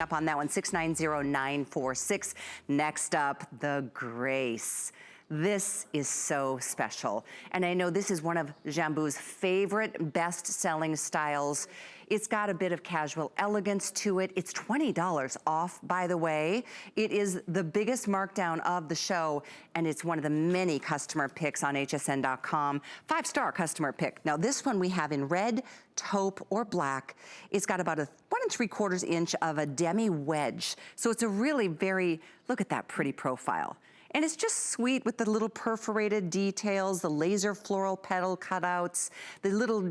up on that one, 690946. Next up, the Grace. This is so special. And I know this is one of Jambu's favorite best-selling styles. It's got a bit of casual elegance to it. It's $20 off, by the way. It is the biggest markdown of the show, and it's one of the many customer picks on hsn.com. 5-star customer pick. Now this one we have in red, taupe, or black. It's got about a 1 3/4 inch of a demi wedge. So it's a really very, look at that pretty profile. And it's just sweet with the little perforated details, the laser floral petal cutouts, the little,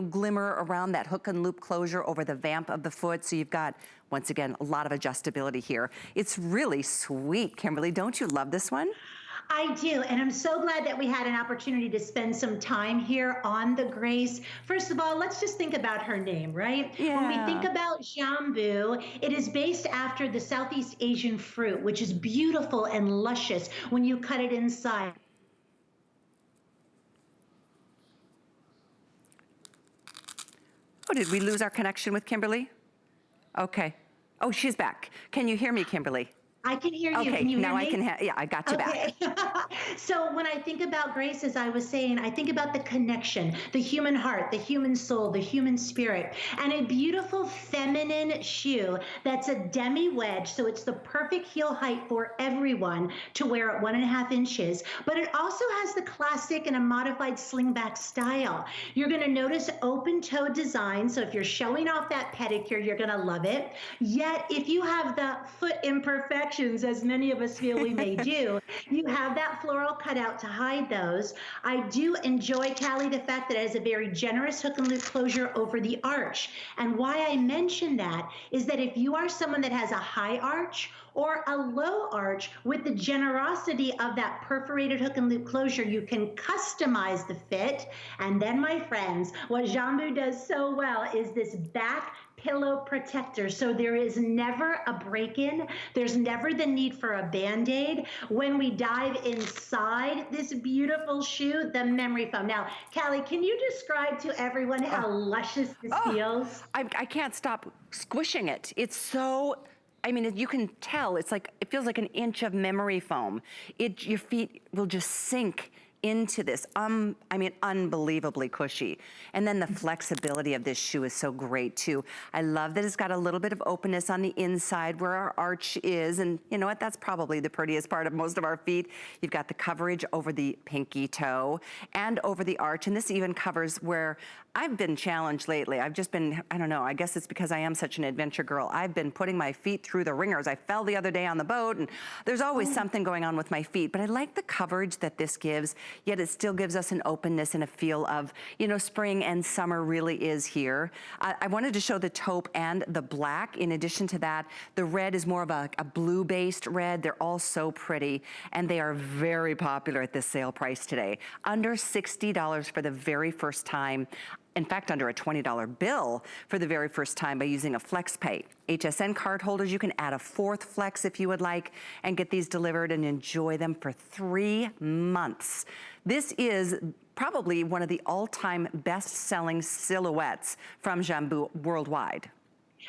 glimmer around that hook and loop closure over the vamp of the foot. So you've got, once again, a lot of adjustability here. It's really sweet, Kimberly. Don't you love this one? I do, and I'm so glad that we had an opportunity to spend some time here on the Grace. First of all, let's just think about her name, right? Yeah. When we think about Jambu, it is based after the Southeast Asian fruit, which is beautiful and luscious when you cut it inside. Oh, did we lose our connection with Kimberly? Okay. Oh, she's back. Can you hear me, Kimberly? I can hear you. Okay, can you hear now me? I can yeah, I got you back. So when I think about Grace, as I was saying, I think about the connection, the human heart, the human soul, the human spirit, and a beautiful feminine shoe that's a demi wedge. So it's the perfect heel height for everyone to wear at 1.5 inches, but it also has the classic and a modified slingback style. You're gonna notice open toe design. So if you're showing off that pedicure, you're gonna love it. Yet if you have the foot imperfections, as many of us feel we may do, you have that floral cutout to hide those. I do enjoy, Callie, the fact that it has a very generous hook and loop closure over the arch. And why I mention that is that if you are someone that has a high arch or a low arch, with the generosity of that perforated hook and loop closure, you can customize the fit. And then, my friends, what Jambu does so well is this back pillow protector. So there is never a break-in. There's never the need for a Band-Aid. When we dive inside this beautiful shoe, the memory foam. Now, Callie, can you describe to everyone how luscious this feels? I can't stop squishing it. It's so, I mean, you can tell, it's like, it feels like an inch of memory foam. Your feet will just sink into this, I mean, unbelievably cushy. And then the flexibility of this shoe is so great too. I love that it's got a little bit of openness on the inside where our arch is, and you know what, that's probably the prettiest part of most of our feet. You've got the coverage over the pinky toe and over the arch, and this even covers where I've been challenged lately. I've just been, I don't know, I guess it's because I am such an adventure girl. I've been putting my feet through the ringers. I fell the other day on the boat, and there's always something going on with my feet, but I like the coverage that this gives, yet it still gives us an openness and a feel of, spring and summer really is here. I wanted to show the taupe and the black. In addition to that, the red is more of a blue-based red. They're all so pretty, and they are very popular at this sale price today. Under $60 for the very first time. In fact, under a $20 bill for the very first time by using a FlexPay. HSN card holders, you can add a 4th Flex if you would like and get these delivered and enjoy them for 3 months. This is probably one of the all-time best-selling silhouettes from Jambu worldwide.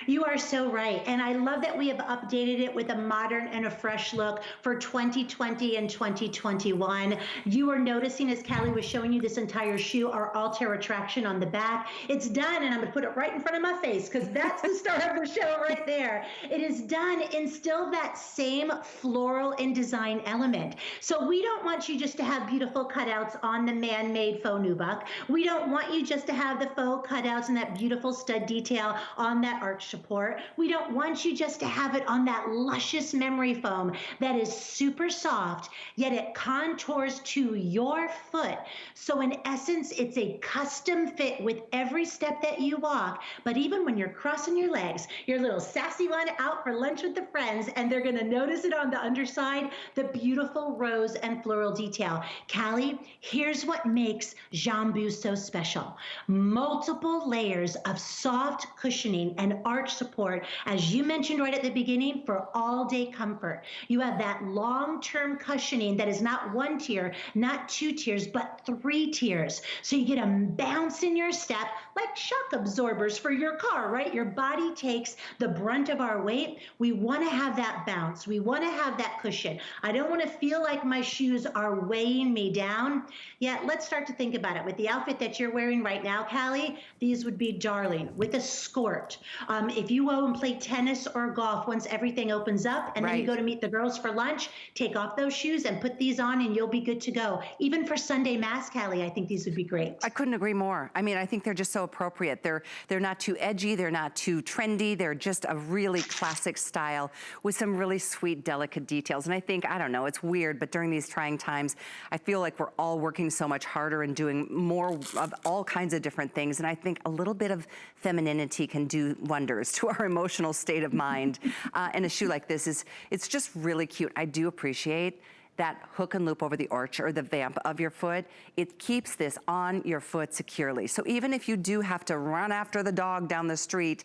You are so right. And I love that we have updated it with a modern and a fresh look for 2020 and 2021. You are noticing, as Callie was showing you this entire shoe, our AllTerra Traction on the back. It's done, and I'm going to put it right in front of my face because that's the star of the show right there. It is done in still that same floral and design element. So we don't want you just to have beautiful cutouts on the man-made faux nubuck. We don't want you just to have the faux cutouts and that beautiful stud detail on that arch support. We don't want you just to have it on that luscious memory foam that is super soft, yet it contours to your foot. So in essence, it's a custom fit with every step that you walk. But even when you're crossing your legs, your little sassy one out for lunch with the friends, and they're going to notice it on the underside, the beautiful rose and floral detail. Callie, here's what makes Jambu so special. Multiple layers of soft cushioning and arch support, as you mentioned right at the beginning, for all-day comfort. You have that long-term cushioning that is not one tier, not two tiers, but three tiers. So you get a bounce in your step, like shock absorbers for your car, right? Your body takes the brunt of our weight. We want to have that bounce. We want to have that cushion. I don't want to feel like my shoes are weighing me down. Yeah, let's start to think about it. With the outfit that you're wearing right now, Callie, these would be darling with a skirt. If you go and play tennis or golf once everything opens up, and then you go to meet the girls for lunch, take off those shoes and put these on and you'll be good to go. Even for Sunday Mass, Callie, I think these would be great. I couldn't agree more. I mean, I think they're just so appropriate. They're not too edgy, they're not too trendy, they're just a really classic style with some really sweet, delicate details. And I think, I don't know, it's weird, but during these trying times, I feel like we're all working so much harder and doing more of all kinds of different things. And I think a little bit of femininity can do wonders to our emotional state of mind. And a shoe like this it's just really cute. I do appreciate that hook and loop over the arch or the vamp of your foot. It keeps this on your foot securely. So even if you do have to run after the dog down the street,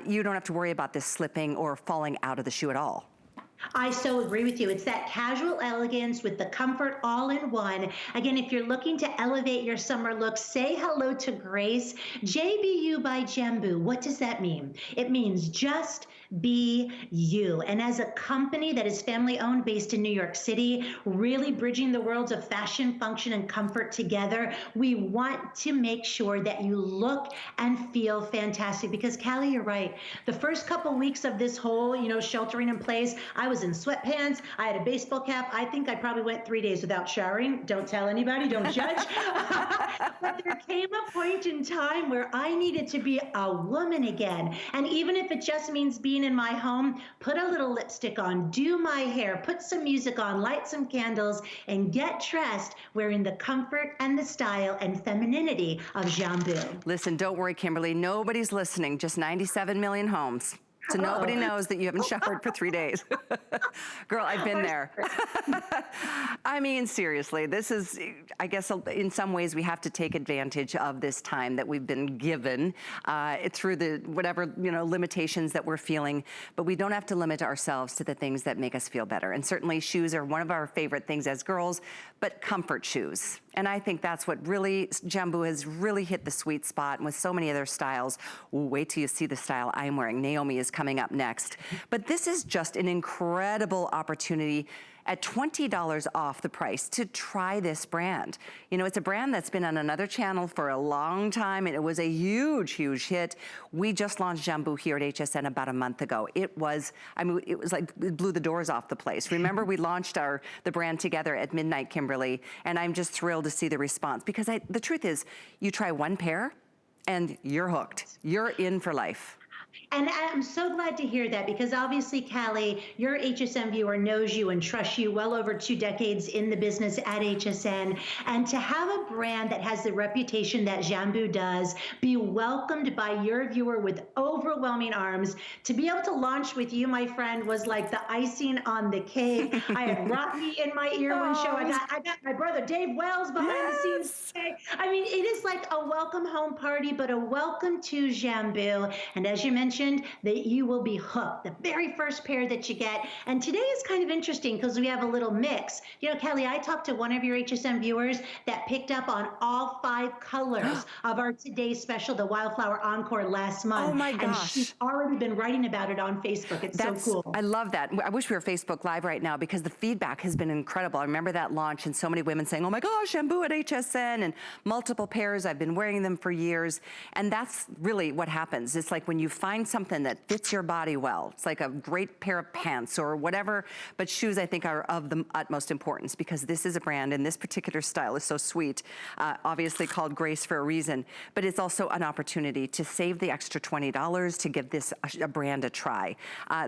you don't have to worry about this slipping or falling out of the shoe at all. I so agree with you. It's that casual elegance with the comfort all in one. Again, if you're looking to elevate your summer look, say hello to Grace. JBU by Jambu. What does that mean? It means just be you. And as a company that is family owned based in New York City, really bridging the worlds of fashion, function, and comfort together, we want to make sure that you look and feel fantastic. Because Callie, you're right. The first couple weeks of this whole, sheltering in place, I was in sweatpants. I had a baseball cap. I think I probably went 3 days without showering. Don't tell anybody, don't judge. But there came a point in time where I needed to be a woman again. And even if it just means being in my home, put a little lipstick on, do my hair, put some music on, light some candles, and get dressed wearing the comfort and the style and femininity of Jambu. Listen, don't worry, Kimberly. Nobody's listening. Just 97 million homes. So nobody knows that you haven't showered for 3 days. Girl, I've been there. I mean, seriously, this is, I guess in some ways we have to take advantage of this time that we've been given through the whatever, limitations that we're feeling, but we don't have to limit ourselves to the things that make us feel better. And certainly shoes are one of our favorite things as girls, but comfort shoes. And I think that's what really, Jambu has really hit the sweet spot, and with so many other styles. Wait till you see the style I'm wearing. Naomi is coming up next. But this is just an incredible opportunity at $20 off the price to try this brand. It's a brand that's been on another channel for a long time, and it was a huge, huge hit. We just launched Jambu here at HSN about a month ago. It was like, it blew the doors off the place. Remember, we launched the brand together at midnight, Kimberly, and I'm just thrilled to see the response, because the truth is, you try one pair and you're hooked. You're in for life. And I'm so glad to hear that, because obviously, Callie, your HSN viewer knows you and trusts you well over 2 decades in the business at HSN. And to have a brand that has the reputation that Jambu does be welcomed by your viewer with overwhelming arms, to be able to launch with you, my friend, was like the icing on the cake. I had Rocky in my ear one show. I got my brother Dave Wells behind the scenes. I mean, it is like a welcome home party, but a welcome to Jambu. And as you mentioned, that you will be hooked, the very first pair that you get. And today is kind of interesting because we have a little mix. Kelly, I talked to one of your HSN viewers that picked up on all 5 colors of our today's special, the Wildflower Encore, last month. Oh my gosh. And she's already been writing about it on Facebook. It's so cool. I love that. I wish we were Facebook Live right now, because the feedback has been incredible. I remember that launch and so many women saying, oh my gosh, Jambu at HSN, and multiple pairs. I've been wearing them for years. And that's really what happens. It's like when you find something that fits your body well. It's like a great pair of pants or whatever, but shoes I think are of the utmost importance, because this is a brand, and this particular style is so sweet, obviously called Grace for a reason, but it's also an opportunity to save the extra $20 to give this a brand a try.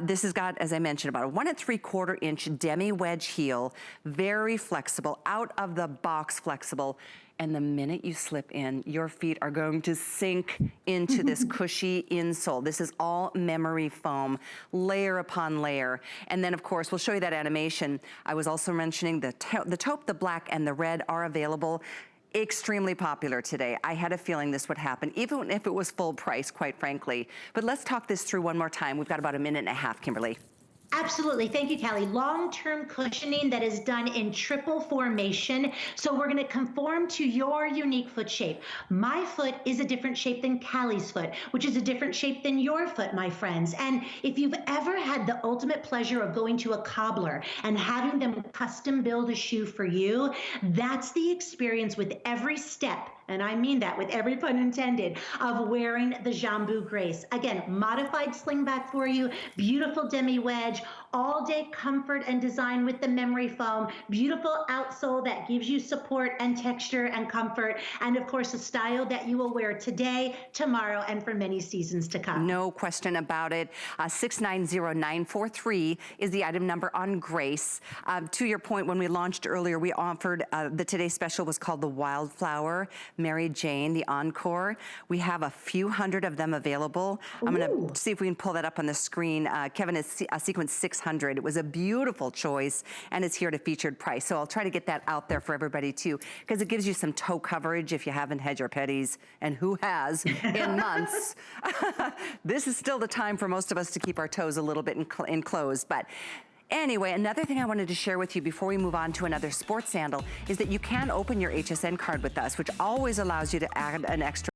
This has got, as I mentioned, about a 1 3/4 inch DemiWedge heel, very flexible, out of the box flexible. And the minute you slip in, your feet are going to sink into this cushy insole. This is all memory foam, layer upon layer. And then, of course, we'll show you that animation. I was also mentioning the taupe, the black, and the red are available. Extremely popular today. I had a feeling this would happen, even if it was full price, quite frankly. But let's talk this through one more time. We've got about a minute and a half, Kimberly. Absolutely. Thank you, Callie. Long-term cushioning that is done in triple formation. So we're going to conform to your unique foot shape. My foot is a different shape than Callie's foot, which is a different shape than your foot, my friends. And if you've ever had the ultimate pleasure of going to a cobbler and having them custom build a shoe for you, that's the experience with every step, and I mean that with every pun intended, of wearing the Jambu Grace. Again, modified slingback for you, beautiful demi-wedge, all day comfort and design with the memory foam, beautiful outsole that gives you support and texture and comfort, and of course a style that you will wear today, tomorrow, and for many seasons to come. No question about it. 690943 is the item number on Grace. To your point, when we launched earlier, we offered, the Today Special was called the Wildflower, Mary Jane, the Encore. We have a few hundred of them available. I'm gonna see if we can pull that up on the screen. Kevin has sequenced 600. It was a beautiful choice, and it's here at a featured price. So I'll try to get that out there for everybody too, because it gives you some toe coverage if you haven't had your petties, and who has in months. This is still the time for most of us to keep our toes a little bit enclosed, but anyway, another thing I wanted to share with you before we move on to another sports sandal is that you can open your HSN card with us, which always allows you to add an extra